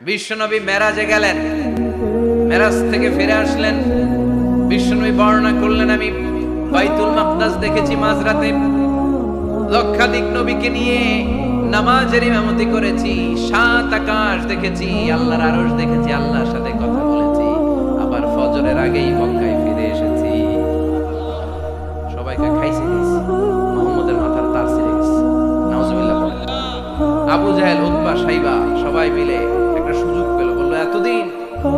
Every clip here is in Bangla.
বিশ্বনবী মেরাজে গেলেন, মেরাজ থেকে ফিরে আসলেন। বিশ্বনবী বর্ণনা করলেন, আমি বাইতুল মাকদাস দেখেছি মাঝরাতে, লক্ষাধিক নবীকে নিয়ে নামাজের ইমামতি করেছি, 7 আকাশ দেখেছি, আল্লাহর আরশ দেখেছি, আল্লাহর সাথে কথা বলেছি, আবার ফজরের আগেই মক্কায় ফিরে এসেছি। সবাইকে খাইছে দিয়েছি, মুহাম্মদের মাথার তার ছিঁড়ে গেছে। নাউজুবিল্লাহ। আবু জাহেল, উতবা, সাইবা সবাই মিলে একটা সুযোগ পেল, বললো এতদিন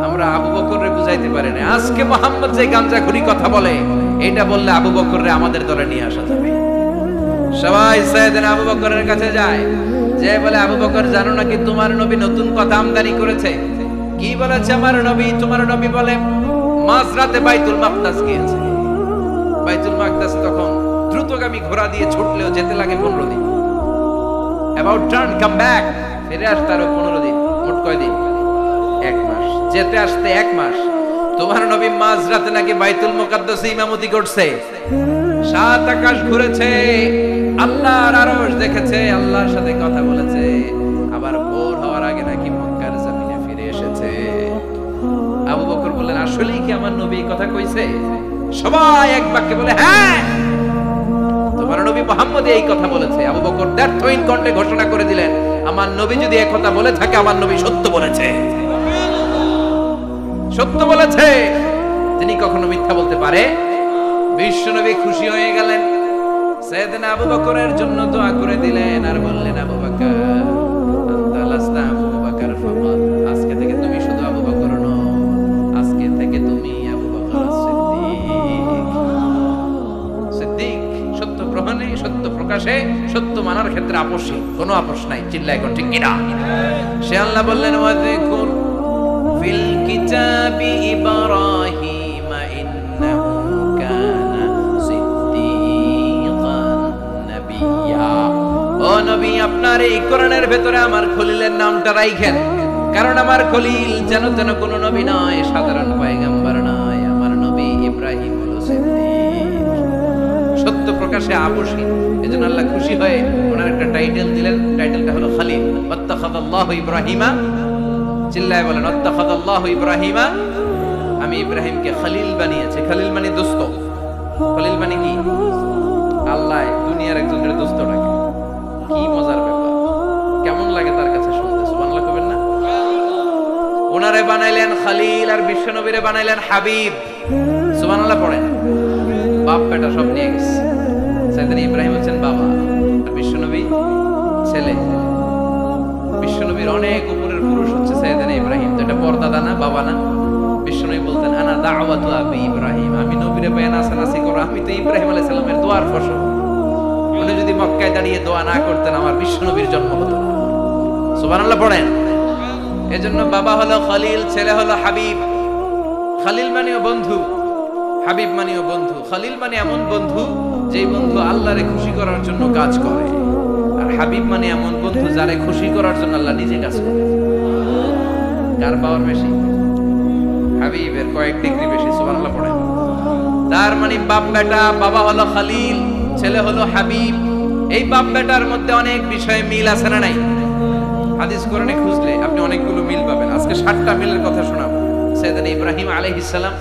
আমরা আবু বকররে বুঝাইতে পারি না, আজকে মুহাম্মদ যে গাঁজাখুরি কথা বলে এটা বললে আবু বকররে আমাদের দলে নিয়ে আসা যাবে। সবাই সাইয়েদনা আবু বকরের কাছে যায়, যে বলে আবু বকর জানো নাকি তোমার নবী নতুন কথা আমদানি করেছে? কি বলেছে আমার নবী? তোমার নবী বলে মাঝরাতে বাইতুল মাকদাস গিয়েছে। বাইতুল মাকদাস তখন দ্রুতগামী ঘোড়া দিয়ে ছুটলেও যেতে লাগে 15 দিন। অ্যাবাউট টার্ন কাম ব্যাক, ফিরে আসতে আরো 15 দিন, মোট কয় দিন? 1 মাস। যেতে আসতে 1 মাস। তোমার নবী মাঝরাতে নাকি বাইতুল মুকাদ্দাসে ইমামতি করছে, 7 আকাশ ঘুরেছে, আল্লাহর আরশ দেখেছে, আল্লাহর সাথে কথা বলেছে, আবার ভোর হওয়ার আগে নাকি মক্কার জমিনে ফিরে এসেছে। আবু বকর বললেন, আসলেই কি আমার নবী এই কথা কইছে? সবাই এক বাক্যে বলে, হ্যাঁ তোমার নবী মুহাম্মদ এই কথা বলেছে। আবু বকর দ্ব্যর্থহীন কণ্ঠে ঘোষণা করে দিলেন, আমার নবী যদি এই কথা বলে থাকে, আমার নবী সত্য বলেছে, সত্য বলেছে, তিনি কখনো মিথ্যা বলতে পারে? বিশ্বনবী খুশি হয়ে গেলেন, সাইয়েদনা আবু বকরের জন্য দোয়া করে দিলেন, আর বললেন, আবু বকর আনতা লাস্তা আবু বকর ফাকাত, আজকে থেকে তুমি শুধু আবু বকর নও, আজকে থেকে তুমি আবু বকর সিদ্দিক। সিদ্দিক, সত্য গ্রহণে, সত্য প্রকাশে, সত্য মানার ক্ষেত্রে আপোষহীন, কোনো আপোষ নাই। চিল্লায় কোন ঠিক কিনা? সে আল্লাহ বললেন, ওয়াযকুর ফিল কিতাবি ইব্রাহিম ইন্নাহু কানা সিদ্দীকান নাবিয়্যা। ও নবী, আপনার এই কোরআনের ভেতরে আমার খলিলের নামটা রাখেন, কারণ আমার খলিল যেন তেন কোনো নবী নয়, সাধারণ পয়গম্বর নয়, আমার নবী ইব্রাহিম হলো সিদ্দীক, সত্য প্রকাশে আপোষহীন। এজন্য আল্লাহ খুশি হয়ে ওনার একটা টাইটেল দিলেন, টাইটেলটা হলো খলিল। ওয়াত্তাখাযাল্লাহু ইব্রাহিমা, চিল্লায় বলেন, ওয়াত্তাখাযাল্লাহু ইব্রাহিমা, আমি ইব্রাহিমকে খলিল বানিয়েছি। খলিল মানে দোস্ত। খলিল মানে কি? আল্লাহ দুনিয়ার একজনের দোস্ত ডাকে। কি মজার ব্যাপার, কেমন লাগে তার কাছে শুনতে? সুবহানাল্লাহ কইবেন না? ওনারে বানাইলেন খলিল, আর বিশ্বনবীরে বানাইলেন হাবিব। সুবহানাল্লাহ পড়েন। বাপ বেটা সব নিয়ে গেছে। সাইয়েদনা ইব্রাহিম হচ্ছেন বাবা, আর বিশ্বনবী ছেলে। বিশ্বনবীর অনেক উপরের পুরুষ হচ্ছে সাইয়েদনা ইব্রাহিম। তো এটা পরদাদা না, বাবা না? বিশ্বনবী বলতেন, আনা দাওয়াতু আবি ইব্রাহিম, আমি নবীরে পায় নাসানাসি করো, আমি তো ইব্রাহিম আলাইহিস সালামের দোয়ার ফসল। উনি যদি মক্কায় দাঁড়িয়ে দোয়া না করতেন, আমার বিশ্বনবীর জন্ম হতো না। সুবহানাল্লাহ পড়েন। এজন্য বাবা হলো খলিল, ছেলে হলো হাবিব। খলিল মানেও বন্ধু, হাবিব মানেও বন্ধু। খলিল মানে এমন বন্ধু যেই বন্ধু আল্লাহরে খুশি করার জন্য কাজ করে, আর হাবিব মানে এমন বন্ধু যারে খুশি করার জন্য আল্লাহ নিজে কাজ করে। কার পাওয়ার বেশি? হাবিবের কয়েক ডিগ্রি বেশি। সুবহানাল্লাহ পড়েন। তার মানে বাপ বেটা, বাবা হলো খলিল, ছেলে হলো হাবিব। এই বাপ বেটার মধ্যে অনেক বিষয়ে মিল আছে না নাই? হাদিস কোরআনে খুঁজলে আপনি অনেকগুলো মিল পাবেন। আজকে 7টা মিলের কথা শোনাবো। সাইয়েদনা ইব্রাহিম আলাইহিস সালাম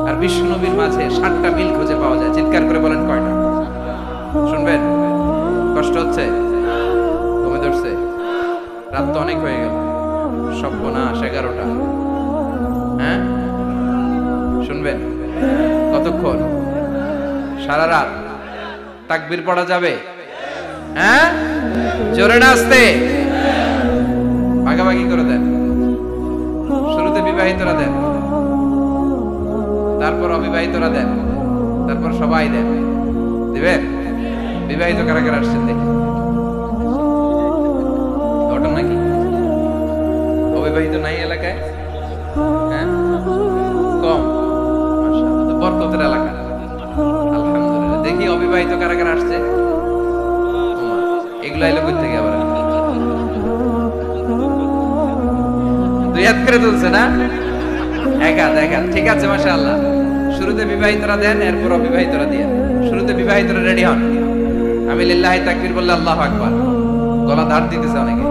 আর বিশ্বনবীর মাঝে 7টা মিল খুঁজে পাওয়া যায়। চিৎকার করে বলেন কয়টা? শুনবেন? কষ্ট হচ্ছে? ঘুমে ধরছে? রাত তো অনেক হয়ে গেল, সর্বনাশ 11টা। হ্যাঁ, শুনবেন? কতক্ষণ? সারা রাত। তাকবীর পড়া যাবে? হ্যাঁ, জোরে না আস্তে? ভাগাভাগি করে দেন। শুরুতে বিবাহিতরা দেন, তারপর অবিবাহিতরা দেন, তারপর সবাই দেন। দিবেন? বিবাহিত কারা কারা আসছেন দেখি? ওটা নাকি অবিবাহিত নাই এলাকায়? হ্যাঁ, কম। মাশাআল্লাহ, তো বরকতের এলাকা। আলহামদুলিল্লাহ। দেখি অবিবাহিত কারা কারা আসছে? এগুলো এলো কই থেকে আবার? 2 হাত করে তুলছে না? 1 হাত, 1 হাত। ঠিক আছে, মাশাআল্লাহ। শুরুতে বিবাহিতরা দেন, এরপর অবিবাহিতরা দিয়ে। শুরুতে বিবাহিতরা রেডি হন। আমি লিল্লাহি তাকবীর বললে আল্লাহু আকবার। গলা ধার দিতেছে অনেকে।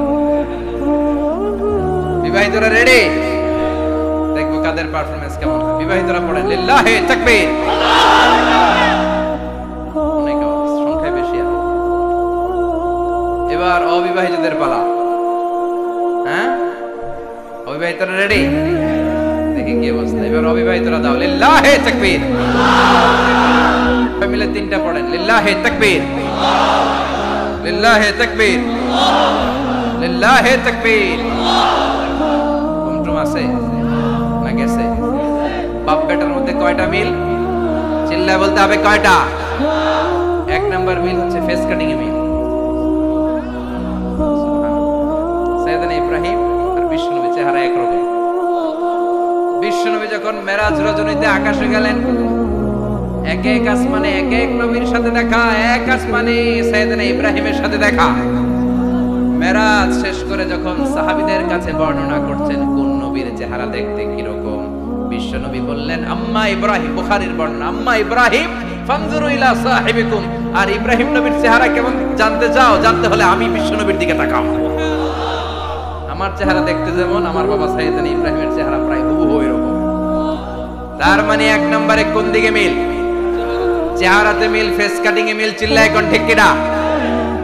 বিবাহিত বিবাহিতরা রেডি? দেখবো কাদের পারফরম্যান্স কেমন হয়। বিবাহিতরা পড়েন লিল্লাহি তাকবীর। অনেক আওয়াজ, সংখ্যায় বেশি আছে। এবার অবিবাহিতদের পালা। হ্যাঁ, অবিবাহিতরা রেডি? দেখি কি অবস্থা। এবার অবিবাহিতরা দাও লিল্লাহি তাকবীর। মিলে তিনটা পড়েন লিল্লাহি তাকবীর, লিল্লাহি তাকবীর, লিল্লাহি তাকবীর। কুমটুম আছে না গেছে? বাপ বেটার মধ্যে কয়টা মিল? চিল্লায় বলতে হবে কয়টা? এক নাম্বার মিল হচ্ছে ফেস কাটিং এ মিল। সাইয়েদনা ইব্রাহিম আর বিশ্বনবী চেহারা একরকম। বিশ্বনবী যখন মেরাজ রজনীতে আকাশে গেলেন, এক এক আসমানে এক এক নবীর সাথে দেখা, এক আসমানে সাইয়েদনা ইব্রাহিমের সাথে দেখা। মেরাজ শেষ করে যখন সাহাবীদের কাছে বর্ণনা করছেন কোন নবীর চেহারা দেখতে কিরকম, বিশ্বনবী বললেন আম্মা ইব্রাহিম, বুখারীর বর্ণনা, আম্মা ইব্রাহিম ফানজুরু ইলা সাহিবিকুম। আর ইব্রাহিম নবীর চেহারা কেমন জানতে চাও? জানতে হলে আমি বিশ্বনবীর দিকে তাকাও। আমার চেহারা দেখতে যেমন, আমার বাবা সাইয়েদনা ইব্রাহিমের চেহারা প্রায় হুবহু এরকম। তার মানে এক নম্বরে কোন দিকে মিল? চেহারাতে মিল, ফেস কাটিং এ মিল। চিল্লায় কোন ঠিক কিনা?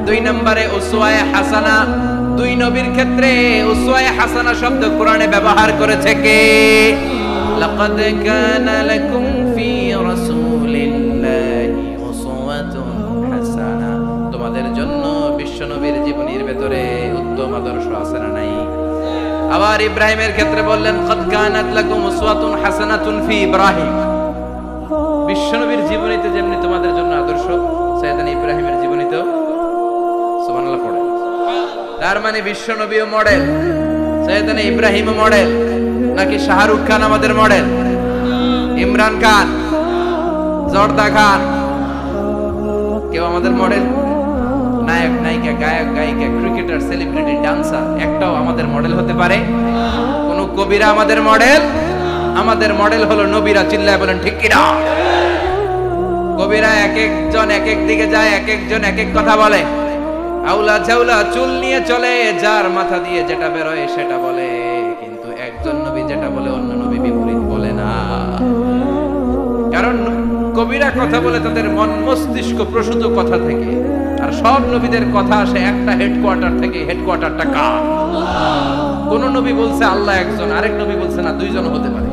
দুই নম্বরে উসওয়ায়ে হাসানা। দুই নবীর ক্ষেত্রে উসওয়ায়ে হাসানা শব্দ কোরআনে ব্যবহার করেছে কে? লাকাদ কানা লাকুম ফি রাসূলিল্লাহি উসওয়াতুন হাসানা। তোমাদের জন্য বিশ্বনবীর জীবনীর ভেতরে উত্তম আদর্শ আছে না নাই? আবার ইব্রাহিমের ক্ষেত্রে বললেন কাদ কানাত লাকুম উসওয়াতুন হাসানাতুন ফি ইব্রাহিম। বিশ্বনবীর জীবনীতে যেমনি তোমাদের জন্য আদর্শ, সাইয়েদনা ইব্রাহিমের জীবনীতেও সুবহানাল্লাহ পড়ে। তার মানে বিশ্বনবীও মডেল, সাইয়েদনা ইব্রাহিমও মডেল। নাকি শাহরুখ খান আমাদের মডেল, ইমরান খান, জর্দা খান, কেউ আমাদের মডেল? নায়ক নায়িকা, গায়ক গায়িকা, ক্রিকেটার, সেলিব্রিটি, ডান্সার একটাও আমাদের মডেল হতে পারে? কোন কবিরা আমাদের মডেল? আমাদের মডেল হলো নবীরা। চিল্লায় বলেন ঠিক কিনা? কবিরা এক একজন এক এক দিকে যায়, এক একজন এক এক কথা বলে। আউলা ঝাউলা চুল নিয়ে চলে, যার মাথা দিয়ে যেটা বেরোয় সেটা বলে। কিন্তু একজন নবী যেটা বলে অন্য নবী বিপরীত বলে না। কারণ কবিরা কথা বলে তাদের মন মস্তিষ্ক প্রসূত কথা থেকে, আর সব নবীদের কথা আসে একটা হেডকোয়ার্টার থেকে। হেডকোয়ার্টারটা কার? কোন নবী বলছে আল্লাহ একজন, আরেক নবী বলছে না দুইজন হতে পারে।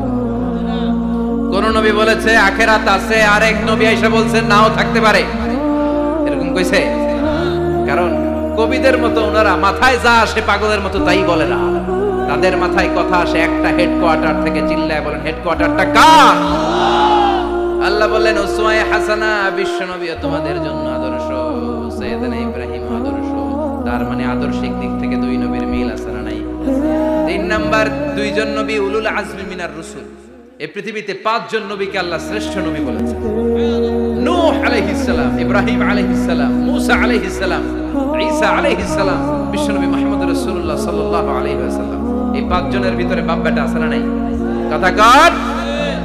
কোন নবী বলেছে আখিরাত আছে, আরেক নবী এসে বলছে নাও থাকতে পারে। এরকম কইছে? কারণ কবিদের মতো ওনারা মাথায় যা আসে পাগলের মতো তাই বলে না। তাদের মাথায় কথা আসে একটা হেডকোয়ার্টার থেকে। চিল্লায় বলেন হেডকোয়ার্টারটা কার? আল্লাহ বললেন উসওয়ায়ে হাসানা, বিশ্বনবী তোমাদের জন্য আদর্শ, সাইয়েদনা ইব্রাহিম আদর্শ। তার মানে আদর্শিক দিক থেকে দুই নবীর মিল আছে না নাই? তিন নাম্বার, দুইজন নবী উলুল আজমি মিনার রাসূল। এই পৃথিবীতে পাঁচজন নবীকে আল্লাহ শ্রেষ্ঠ নবী বলেছেন। নূহ আলাইহিস সালাম, ইব্রাহিম আলাইহিস সালাম, মূসা আলাইহিস সালাম, ঈসা আলাইহিস সালাম, বিশ্বনবী মুহাম্মদ রাসূলুল্লাহ সাল্লাল্লাহু আলাইহি ওয়াসাল্লাম। এই পাঁচজনের ভিতরে বাপ বেটা আছে না নাই? কথা কর।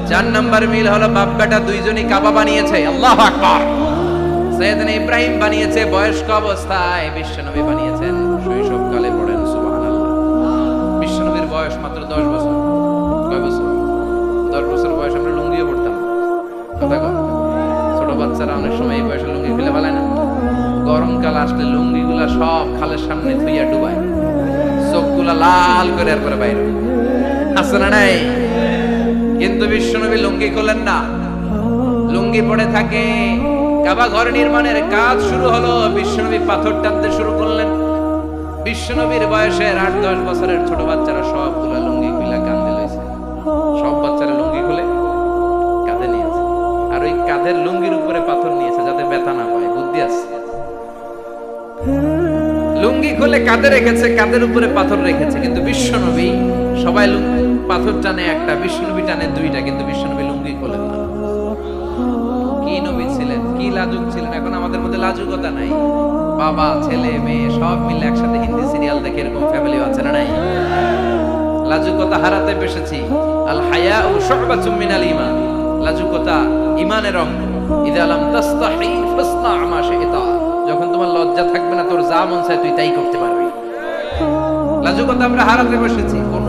চার নাম্বার মিল হলো বাপ বেটা দুইজনই কাবা বানিয়েছে। আল্লাহু আকবার। সাইয়েদনা ইব্রাহিম বানিয়েছে বয়স্ক অবস্থায়, বিশ্বনবী বানিয়েছেন শৈশবকালে। পড়েন সুবহানাল্লাহ। বিশ্বনবীর বয়স মাত্র 10 বছর। কয় বছর? 10 বছর বয়স আমরা লুঙ্গিও পড়তাম। কথা কর। ছোট বাচ্চারা অনেক সময় এই বয়সে লুঙ্গি খুলে ফেলায় না। গরমকাল আসলে লুঙ্গিগুলা সব খালের সামনে ধুইয়া ডুবায়, চোখগুলা লাল করে আর করে বাইরে। আছে না নাই? কিন্তু বিশ্বনবী লুঙ্গি খোলেন না, লুঙ্গি পড়ে থাকে। কাবা ঘর নির্মাণের কাজ শুরু হলো, বিশ্বনবী পাথর টানতে শুরু করলেন। বিশ্বনবীর বয়সের 8-10 বছরের ছোট বাচ্চারা সবগুলা লুঙ্গি খুলে কাঁধে লইছে। সব বাচ্চারা লুঙ্গি খুলে কাঁধে নিয়েছে, আর ওই কাঁধের লুঙ্গির উপরে পাথর নিয়েছে যাতে ব্যথা না পায়। বুদ্ধি আছে। লুঙ্গি খুলে কাঁধে রেখেছে, কাঁধের উপরে পাথর রেখেছে। কিন্তু বিশ্বনবী, সবাই পাথর টানে একটা, বিশ্বনবী টানে দুইটা, কিন্তু বিশ্বনবী লুঙ্গি খোলেন না। কি নবী ছিলেন, কি লাজুক ছিলেন। এখন আমাদের মধ্যে লাজুকতা নাই। বাবা ছেলে মেয়ে সব মিলে একসাথে হিন্দি সিরিয়াল দেখে, এরকম ফ্যামিলি আছে না নাই? লাজুকতা হারাতে বসেছি। আল হায়াউ শু'বাতুম মিনাল ঈমান। লাজুকতা ঈমানের অঙ্গ। ইযা লাম তাস্তাহি ফাসনা মা শি'তা। যখন তোমার লজ্জা থাকবে না, তোর যা মন চায় তুই তাই করতে পারবি। লাজুকতা আমরা হারাতে বসেছি। কোন